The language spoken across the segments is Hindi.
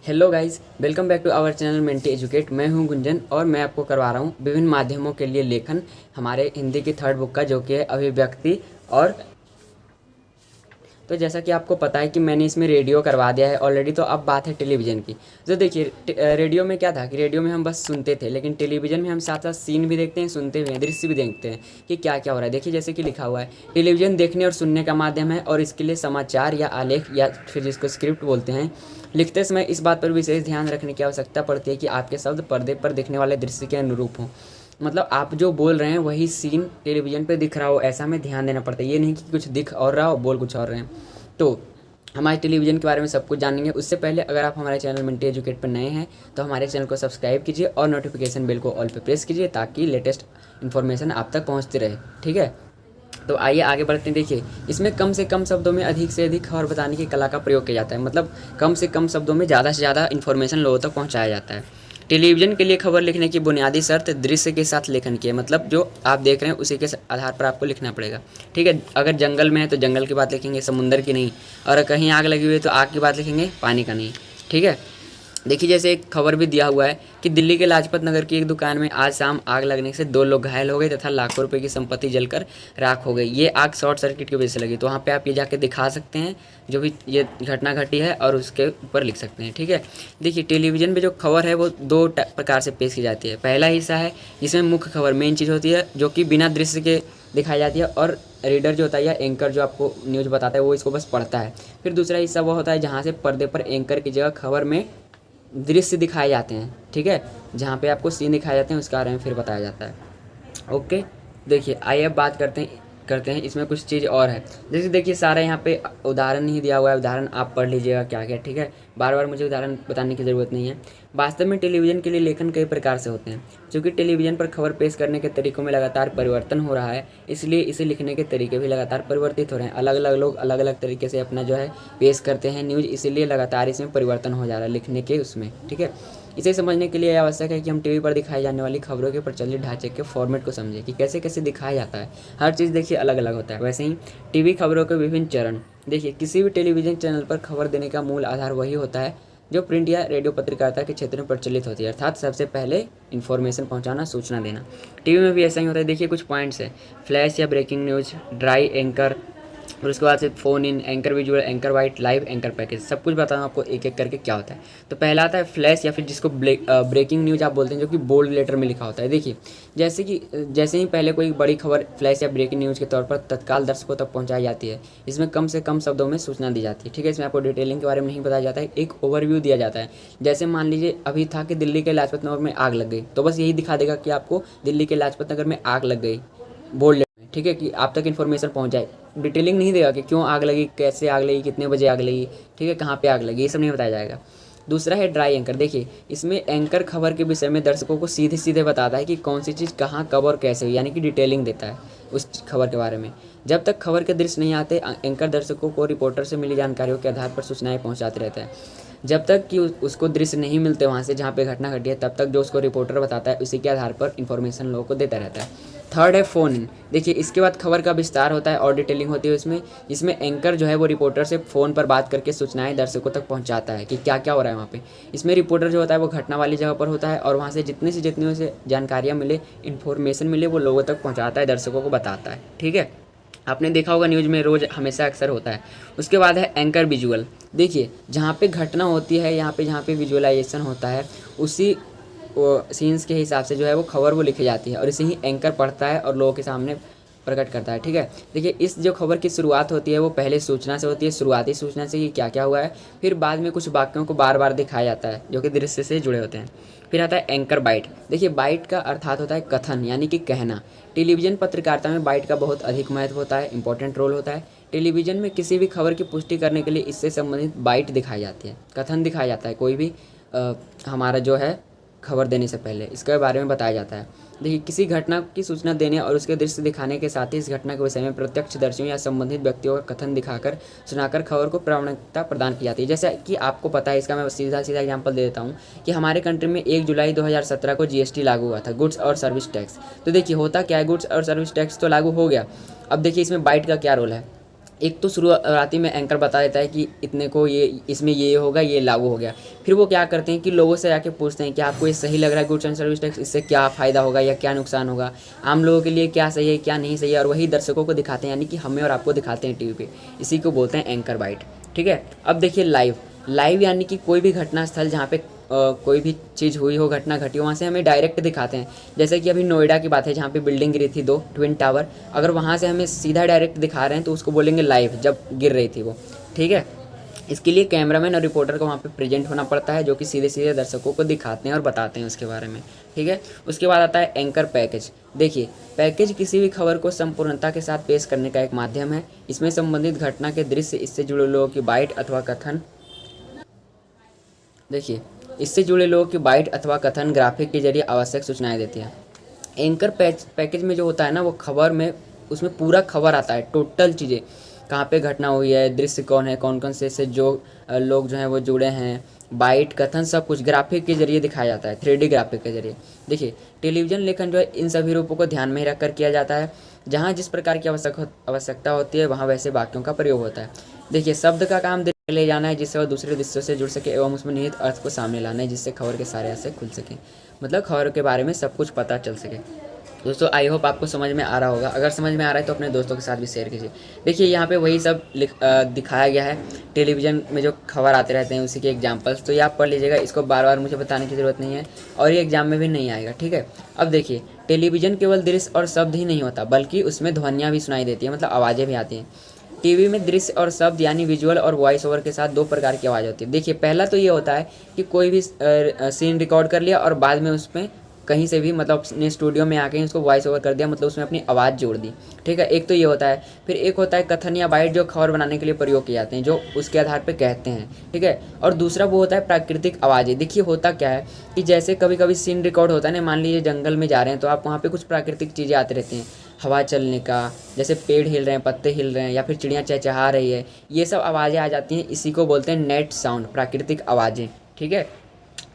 Hello guys, welcome back to our channel Mentee Educate. मैं हूं गुंजन और मैं आपको करवा रहा हूं विभिन्न माध्यमों के लिए लेखन हमारे हिंदी की थर्ड बुक का, जो कि है अभिव्यक्ति। और तो जैसा कि आपको पता है कि मैंने इसमें रेडियो करवा दिया है ऑलरेडी। तो अब बात है टेलीविज़न की। तो देखिए, रेडियो में क्या था कि रेडियो में हम बस सुनते थे, लेकिन टेलीविज़न में हम साथ साथ सीन भी देखते हैं, सुनते हुए हैं, दृश्य भी देखते हैं कि क्या क्या हो रहा है। देखिए, जैसे कि लिखा हुआ है, टेलीविज़न देखने और सुनने का माध्यम है और इसके लिए समाचार या आलेख या फिर जिसको स्क्रिप्ट बोलते हैं, लिखते समय इस बात पर विशेष ध्यान रखने की आवश्यकता पड़ती है कि आपके शब्द पर्दे पर दिखने वाले दृश्य के अनुरूप हों। मतलब आप जो बोल रहे हैं वही सीन टेलीविज़न पे दिख रहा हो, ऐसा में ध्यान देना पड़ता है। ये नहीं कि कुछ दिख और रहा हो, बोल कुछ और रहे हैं। तो हमारे टेलीविज़न के बारे में सब कुछ जानेंगे। उससे पहले अगर आप हमारे चैनल मिंटी एजुकेट पर नए हैं तो हमारे चैनल को सब्सक्राइब कीजिए और नोटिफिकेशन बेल को ऑल पे प्रेस कीजिए, ताकि लेटेस्ट इन्फॉर्मेशन आप तक पहुंचती रहे। ठीक है, तो आइए आगे बढ़ते हैं। देखिए, इसमें कम से कम शब्दों में अधिक से अधिक खबर बताने की कला का प्रयोग किया जाता है। मतलब कम से कम शब्दों में ज़्यादा से ज़्यादा इन्फॉर्मेशन लोगों तक पहुँचाया जाता है। टेलीविज़न के लिए खबर लिखने की बुनियादी शर्त दृश्य के साथ लेखन की है। मतलब जो आप देख रहे हैं उसी के आधार पर आपको लिखना पड़ेगा। ठीक है, अगर जंगल में है तो जंगल की बात लिखेंगे, समुंदर की नहीं। और कहीं आग लगी हुई है तो आग की बात लिखेंगे, पानी का नहीं। ठीक है, देखिए, जैसे एक खबर भी दिया हुआ है कि दिल्ली के लाजपत नगर की एक दुकान में आज शाम आग लगने से 2 लोग घायल हो गए तथा लाखों रुपए की संपत्ति जलकर राख हो गई। ये आग शॉर्ट सर्किट की वजह से लगी। तो वहाँ पे आप ये जाके दिखा सकते हैं जो भी ये घटना घटी है और उसके ऊपर लिख सकते हैं। ठीक है, देखिए, टेलीविज़न में जो खबर है वो 2 प्रकार से पेश की जाती है। पहला हिस्सा है जिसमें मुख्य खबर मेन चीज़ होती है, जो कि बिना दृश्य के दिखाई जाती है, और रीडर जो होता है या एंकर जो आपको न्यूज़ बताता है वो इसको बस पढ़ता है। फिर दूसरा हिस्सा वो होता है जहाँ से पर्दे पर एंकर की जगह खबर में दृश्य दिखाए जाते हैं। ठीक है, जहाँ पे आपको सीन दिखाए जाते हैं उसके बारे में फिर बताया जाता है। ओके, देखिए, आइए अब बात करते हैं इसमें कुछ चीज़ और है। जैसे देखिए, सारा यहाँ पे उदाहरण नहीं दिया हुआ है, उदाहरण आप पढ़ लीजिएगा क्या क्या। ठीक है, बार बार मुझे उदाहरण बताने की ज़रूरत नहीं है। वास्तव में टेलीविज़न के लिए लेखन कई प्रकार से होते हैं। चूँकि टेलीविज़न पर खबर पेश करने के तरीकों में लगातार परिवर्तन हो रहा है, इसलिए इसे लिखने के तरीके भी लगातार परिवर्तित हो रहे हैं। अलग अलग लोग अलग अलग तरीके से अपना जो है पेश करते हैं न्यूज़, इसीलिए लगातार इसमें परिवर्तन हो जा रहा है लिखने के उसमें। ठीक है, इसे समझने के लिए आवश्यक है कि हम टीवी पर दिखाई जाने वाली खबरों के प्रचलित ढांचे के फॉर्मेट को समझें कि कैसे कैसे दिखाया जाता है। हर चीज़ देखिए अलग अलग होता है। वैसे ही टीवी खबरों के विभिन्न चरण। देखिए, किसी भी टेलीविज़न चैनल पर खबर देने का मूल आधार वही होता है जो प्रिंट या रेडियो पत्रकारिता के क्षेत्र में प्रचलित होती है, अर्थात सबसे पहले इन्फॉर्मेशन पहुंचाना, सूचना देना। टीवी में भी ऐसा ही होता है। देखिए, कुछ पॉइंट्स है: फ्लैश या ब्रेकिंग न्यूज़, ड्राई एंकर, और उसके बाद से फ़ोन इन, anchor visual, anchor white, live anchor package. सब कुछ बताऊँ आपको एक एक करके क्या होता है। तो पहला आता है फ्लैश, या फिर जिसको ब्रेकिंग न्यूज़ आप बोलते हैं, जो कि बोल्ड लेटर में लिखा होता है। देखिए, जैसे ही पहले कोई बड़ी खबर फ्लैश या ब्रेकिंग न्यूज़ के तौर पर तत्काल दर्शकों तक पहुंचाई जाती है। इसमें कम से कम शब्दों में सूचना दी जाती है। ठीक है, इसमें आपको डिटेलिंग के बारे में नहीं बताया जाता है, एक ओवरव्यू दिया जाता है। जैसे मान लीजिए अभी था कि दिल्ली के लाजपत नगर में आग लग गई, तो बस यही दिखा देगा कि आपको दिल्ली के लाजपत नगर में आग लग गई, बोल्ड लेटर में। ठीक है, कि आप तक इन्फॉर्मेशन पहुंच जाए। डिटेलिंग नहीं देगा कि क्यों आग लगी, कैसे आग लगी, कितने बजे आग लगी, ठीक है, कहाँ पे आग लगी, ये सब नहीं बताया जाएगा। दूसरा है ड्राई एंकर। देखिए, इसमें एंकर खबर के विषय में दर्शकों को सीधे सीधे बताता है कि कौन सी चीज़ कहाँ, कब और कैसे हुई, यानी कि डिटेलिंग देता है उस खबर के बारे में। जब तक खबर के दृश्य नहीं आते, एंकर दर्शकों को रिपोर्टर से मिली जानकारियों के आधार पर सूचनाएं पहुंचाते रहता है। जब तक कि उसको दृश्य नहीं मिलते वहाँ से जहाँ पे घटना घटी है, तब तक जो उसको रिपोर्टर बताता है उसी के आधार पर इन्फॉर्मेशन लोगों को देता रहता है। थर्ड है फ़ोन इन। देखिए, इसके बाद खबर का विस्तार होता है और डिटेलिंग होती है उसमें, जिसमें एंकर जो है वो रिपोर्टर से फ़ोन पर बात करके सूचनाएं दर्शकों तक पहुंचाता है कि क्या क्या हो रहा है वहाँ पे। इसमें रिपोर्टर जो होता है वो घटना वाली जगह पर होता है और वहाँ से जितनी उसे जानकारियाँ मिले, इन्फॉर्मेशन मिले, वो लोगों तक पहुँचाता है, दर्शकों को बताता है। ठीक है, आपने देखा होगा न्यूज़ में रोज़ हमेशा अक्सर होता है। उसके बाद है एंकर विजुअल। देखिए, जहाँ पे घटना होती है, यहाँ पे जहाँ पे विजुअलाइजेशन होता है, उसी वो सीन्स के हिसाब से जो है वो खबर वो लिखी जाती है और इसे ही एंकर पढ़ता है और लोगों के सामने प्रकट करता है। ठीक है, देखिए, इस जो खबर की शुरुआत होती है वो पहले सूचना से होती है, शुरुआती सूचना से कि क्या क्या हुआ है। फिर बाद में कुछ वाक्यों को बार बार दिखाया जाता है जो कि दृश्य से जुड़े होते हैं। फिर आता है एंकर बाइट। देखिए, बाइट का अर्थात होता है कथन, यानी कि कहना। टेलीविज़न पत्रकारिता में बाइट का बहुत अधिक महत्व होता है, इंपॉर्टेंट रोल होता है। टेलीविज़न में किसी भी खबर की पुष्टि करने के लिए इससे संबंधित बाइट दिखाई जाती है, कथन दिखाया जाता है। कोई भी हमारा जो है खबर देने से पहले इसके बारे में बताया जाता है। देखिए, किसी घटना की सूचना देने और उसके दृश्य दिखाने के साथ ही इस घटना के विषय में प्रत्यक्षदर्शियों या संबंधित व्यक्तियों का कथन दिखाकर सुनाकर खबर को प्रामाणिकता प्रदान की जाती है। जैसा कि आपको पता है, इसका मैं सीधा एग्जांपल दे देता हूँ कि हमारे कंट्री में 1 जुलाई 2017 को जीएसटी लागू हुआ था, गुड्स और सर्विस टैक्स। तो देखिए, होता क्या है, गुड्स और सर्विस टैक्स तो लागू हो गया। अब देखिए, इसमें बाइट का क्या रोल है। एक तो शुरुआती में एंकर बता देता है कि इतने को ये इसमें ये होगा, ये लागू हो गया। फिर वो क्या करते हैं कि लोगों से जाके पूछते हैं कि आपको ये सही लग रहा है गुड्स एंड सर्विस टैक्स, इससे क्या फ़ायदा होगा या क्या नुकसान होगा, आम लोगों के लिए क्या सही है क्या नहीं सही है, और वही दर्शकों को दिखाते हैं, यानी कि हमें और आपको दिखाते हैं टीवी पे। इसी को बोलते हैं एंकर बाइट। ठीक है, अब देखिए लाइव। लाइव यानी कि कोई भी घटना स्थल जहाँ पे कोई भी चीज़ हुई हो, घटना घटी हो, वहाँ से हमें डायरेक्ट दिखाते हैं। जैसे कि अभी नोएडा की बात है जहाँ पे बिल्डिंग गिरी थी 2 ट्विन टावर, अगर वहाँ से हमें सीधा डायरेक्ट दिखा रहे हैं तो उसको बोलेंगे लाइव, जब गिर रही थी वो। ठीक है, इसके लिए कैमरामैन और रिपोर्टर को वहाँ पे प्रेजेंट होना पड़ता है, जो कि सीधे सीधे दर्शकों को दिखाते हैं और बताते हैं उसके बारे में। ठीक है, उसके बाद आता है एंकर पैकेज। देखिए, पैकेज किसी भी खबर को संपूर्णता के साथ पेश करने का एक माध्यम है। इसमें संबंधित घटना के दृश्य, इससे जुड़े लोगों की बाइट अथवा कथन, देखिए इससे जुड़े लोगों की बाइट अथवा कथन ग्राफिक के जरिए आवश्यक सूचनाएं देती है। एंकर पैकेज में जो होता है ना, वो खबर में उसमें पूरा खबर आता है, टोटल चीज़ें, कहाँ पे घटना हुई है, दृश्य कौन है, कौन कौन से जो लोग जो हैं वो जुड़े हैं, बाइट कथन सब कुछ ग्राफिक के जरिए दिखाया जाता है, 3D ग्राफिक के जरिए। देखिए, टेलीविज़न लेखन जो है इन सभी रूपों को ध्यान में ही रखकर किया जाता है। जहाँ जिस प्रकार की आवश्यकता होती है वहाँ वैसे वाक्यों का प्रयोग होता है। देखिए, शब्द का काम ले जाना है जिससे वह दूसरे दृश्यों से जुड़ सके एवं उसमें निहित अर्थ को सामने लाना है जिससे खबर के सारे ऐसे खुल सके, मतलब खबर के बारे में सब कुछ पता चल सके। दोस्तों, आई होप आपको समझ में आ रहा होगा। अगर समझ में आ रहा है तो अपने दोस्तों के साथ भी शेयर कीजिए। देखिए, यहाँ पे वही सब दिखाया गया है, टेलीविज़न में जो खबर आते रहते हैं उसी के एग्जाम्पल्स, तो ये आप पढ़ लीजिएगा। इसको बार बार मुझे बताने की ज़रूरत नहीं है और ये एग्जाम में भी नहीं आएगा। ठीक है, अब देखिए, टेलीविज़न केवल दृश्य और शब्द ही नहीं होता, बल्कि उसमें ध्वनियाँ भी सुनाई देती हैं, मतलब आवाज़ें भी आती हैं। टीवी में दृश्य और शब्द यानी विजुअल और वॉइस ओवर के साथ 2 प्रकार की आवाज़ होती है। देखिए, पहला तो ये होता है कि कोई भी सीन रिकॉर्ड कर लिया और बाद में उसमें कहीं से भी, मतलब अपने स्टूडियो में आके उसको वॉइस ओवर कर दिया, मतलब उसमें अपनी आवाज़ जोड़ दी। ठीक है, एक तो ये होता है। फिर एक होता है कथन या बाइट, जो खबर बनाने के लिए प्रयोग किए जाते हैं, जो उसके आधार पर कहते हैं। ठीक है, और दूसरा वो होता है प्राकृतिक आवाज़ें। देखिए, होता क्या है कि जैसे कभी कभी सीन रिकॉर्ड होता है ना, मान लीजिए जंगल में जा रहे हैं तो आप वहाँ पर कुछ प्राकृतिक चीज़ें आती रहती हैं, हवा चलने का, जैसे पेड़ हिल रहे हैं, पत्ते हिल रहे हैं, या फिर चिड़िया चहचहा रही है, ये सब आवाज़ें आ जाती हैं। इसी को बोलते हैं नेट साउंड, प्राकृतिक आवाज़ें। ठीक है,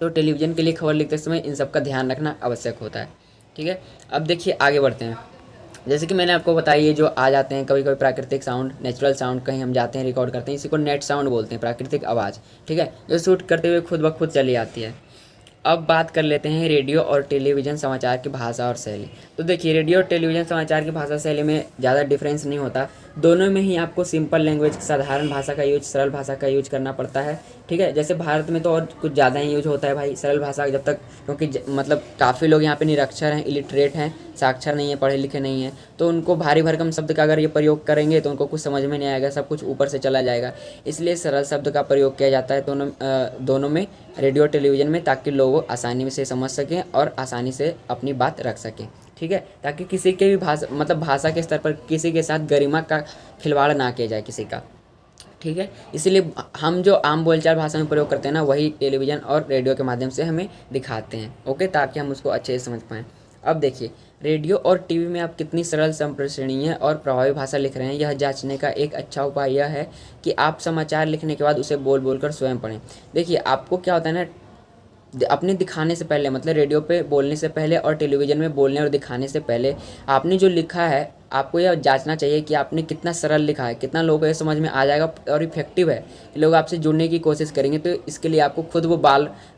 तो टेलीविज़न के लिए खबर लिखते समय इन सब का ध्यान रखना आवश्यक होता है। ठीक है, अब देखिए आगे बढ़ते हैं। जैसे कि मैंने आपको बताया, ये जो आ जाते हैं कभी कभी प्राकृतिक साउंड, नेचुरल साउंड, कहीं हम जाते हैं रिकॉर्ड करते हैं, इसी को नेट साउंड बोलते हैं, प्राकृतिक आवाज़। ठीक है, जो शूट करते हुए खुद ब खुद चली आती है। अब बात कर लेते हैं रेडियो और टेलीविज़न समाचार की भाषा और शैली। तो देखिए, रेडियो और टेलीविज़न समाचार की भाषा शैली में ज़्यादा डिफरेंस नहीं होता। दोनों में ही आपको सिंपल लैंग्वेज, साधारण भाषा का यूज, सरल भाषा का यूज करना पड़ता है। ठीक है, जैसे भारत में तो और कुछ ज़्यादा ही यूज होता है भाई सरल भाषा, जब तक, क्योंकि मतलब काफ़ी लोग यहाँ पे निरक्षर हैं, इलिटरेट हैं, साक्षर नहीं है, पढ़े लिखे नहीं हैं, तो उनको भारी भरकम शब्द का अगर ये प्रयोग करेंगे तो उनको कुछ समझ में नहीं आएगा, सब कुछ ऊपर से चला जाएगा। इसलिए सरल शब्द का प्रयोग किया जाता है दोनों में, रेडियो टेलीविज़न में, ताकि लोग आसानी से समझ सकें और आसानी से अपनी बात रख सकें। ठीक है, ताकि किसी के भी भाषा, मतलब भाषा के स्तर पर किसी के साथ गरिमा का खिलवाड़ ना किया जाए किसी का। ठीक है, इसीलिए हम जो आम बोलचाल भाषा में प्रयोग करते हैं ना, वही टेलीविज़न और रेडियो के माध्यम से हमें दिखाते हैं। ओके, ताकि हम उसको अच्छे से समझ पाएँ। अब देखिए, रेडियो और टीवी में आप कितनी सरल, संप्रेषणीय और प्रभावी भाषा लिख रहे हैं, यह जांचने का एक अच्छा उपाय यह है कि आप समाचार लिखने के बाद उसे बोल बोलकर स्वयं पढ़ें। देखिए, आपको क्या होता है ना, अपने दिखाने से पहले, मतलब रेडियो पे बोलने से पहले और टेलीविज़न में बोलने और दिखाने से पहले, आपने जो लिखा है आपको यह जांचना चाहिए कि आपने कितना सरल लिखा है, कितना लोगों को ये समझ में आ जाएगा और इफेक्टिव है, लोग आपसे जुड़ने की कोशिश करेंगे। तो इसके लिए आपको खुद वो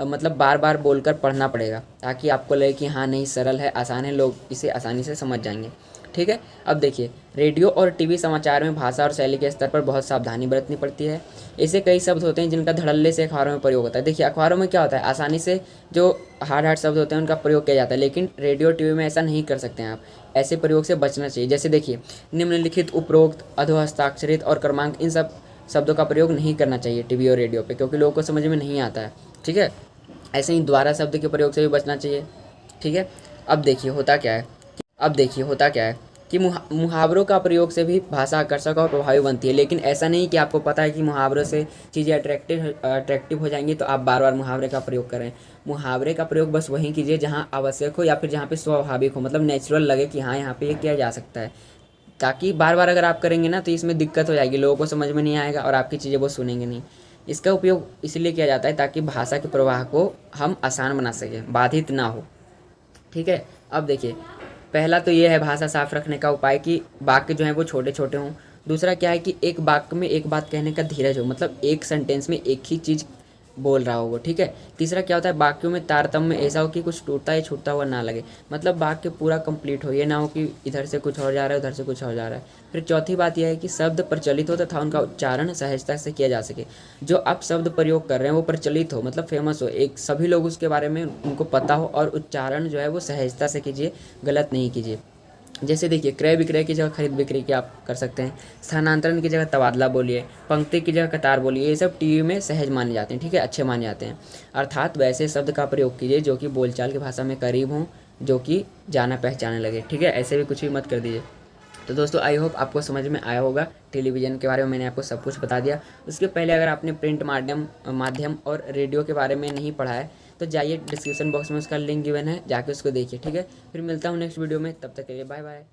मतलब बार बार बोलकर पढ़ना पड़ेगा, ताकि आपको लगे कि हाँ नहीं, सरल है, आसान है, लोग इसे आसानी से समझ जाएंगे। ठीक है, अब देखिए, रेडियो और टीवी समाचार में भाषा और शैली के स्तर पर बहुत सावधानी बरतनी पड़ती है। ऐसे कई शब्द होते हैं जिनका धड़ल्ले से अखबारों में प्रयोग होता है। देखिए, अखबारों में क्या होता है, आसानी से जो हार्ड शब्द होते हैं उनका प्रयोग किया जाता है, लेकिन रेडियो टीवी में ऐसा नहीं कर सकते हैं आप। ऐसे प्रयोग से बचना चाहिए। जैसे देखिए, निम्नलिखित, उपरोक्त, अधोहस्ताक्षरित और क्रमांक, इन सब शब्दों का प्रयोग नहीं करना चाहिए टीवी और रेडियो पे, क्योंकि लोगों को समझ में नहीं आता है। ठीक है, ऐसे ही द्वारा शब्द के प्रयोग से भी बचना चाहिए। ठीक है, अब देखिए होता क्या है कि मुहावरों का प्रयोग से भी भाषा आकर्षक और प्रभावी बनती है। लेकिन ऐसा नहीं कि आपको पता है कि मुहावरों से चीज़ें अट्रैक्टिव हो जाएंगी तो आप बार बार मुहावरे का प्रयोग करें। मुहावरे का प्रयोग बस वहीं कीजिए जहाँ आवश्यक हो या फिर जहाँ पे स्वाभाविक हो, मतलब नेचुरल लगे कि हाँ यहाँ पे ये किया जा सकता है। ताकि बार बार अगर आप करेंगे ना तो इसमें दिक्कत हो जाएगी, लोगों को समझ में नहीं आएगा और आपकी चीज़ें वो सुनेंगे नहीं। इसका उपयोग इसलिए किया जाता है ताकि भाषा के प्रवाह को हम आसान बना सकें, बाधित ना हो। ठीक है, अब देखिए, पहला तो ये है भाषा साफ रखने का उपाय कि वाक्य जो है वो छोटे छोटे हों। दूसरा क्या है कि एक वाक्य में एक बात कहने का धीरज हो, मतलब एक सेंटेंस में एक ही चीज़ बोल रहा हो वो, ठीक है। तीसरा क्या होता है, वाक्यों में तारतम्य ऐसा हो कि कुछ टूटता या छूटता हुआ ना लगे, मतलब वाक्य पूरा कंप्लीट हो, ये ना हो कि इधर से कुछ और जा रहा है उधर से कुछ और जा रहा है। फिर चौथी बात यह है कि शब्द प्रचलित हो तथा उनका उच्चारण सहजता से किया जा सके। जो आप शब्द प्रयोग कर रहे हैं वो प्रचलित हो, मतलब फेमस हो, एक सभी लोग उसके बारे में उनको पता हो, और उच्चारण जो है वो सहजता से कीजिए, गलत नहीं कीजिए। जैसे देखिए, क्रय विक्रय की जगह खरीद बिक्री की आप कर सकते हैं, स्थानांतरण की जगह तबादला बोलिए, पंक्ति की जगह कतार बोलिए, ये सब टीवी में सहज माने जाते हैं, ठीक है, अच्छे माने जाते हैं। अर्थात वैसे शब्द का प्रयोग कीजिए जो कि बोलचाल की भाषा में करीब हों, जो कि जाना पहचाने लगे, ठीक है, ऐसे भी कुछ भी मत कर दीजिए। तो दोस्तों आई होप आपको समझ में आया होगा। टेलीविज़न के बारे में मैंने आपको सब कुछ बता दिया। उसके पहले अगर आपने प्रिंट माध्यम और रेडियो के बारे में नहीं पढ़ा है तो जाइए डिस्क्रिप्शन बॉक्स में उसका लिंक गिवन है, जाके उसको देखिए, ठीक है। फिर मिलता हूँ नेक्स्ट वीडियो में, तब तक के लिए बाय बाय।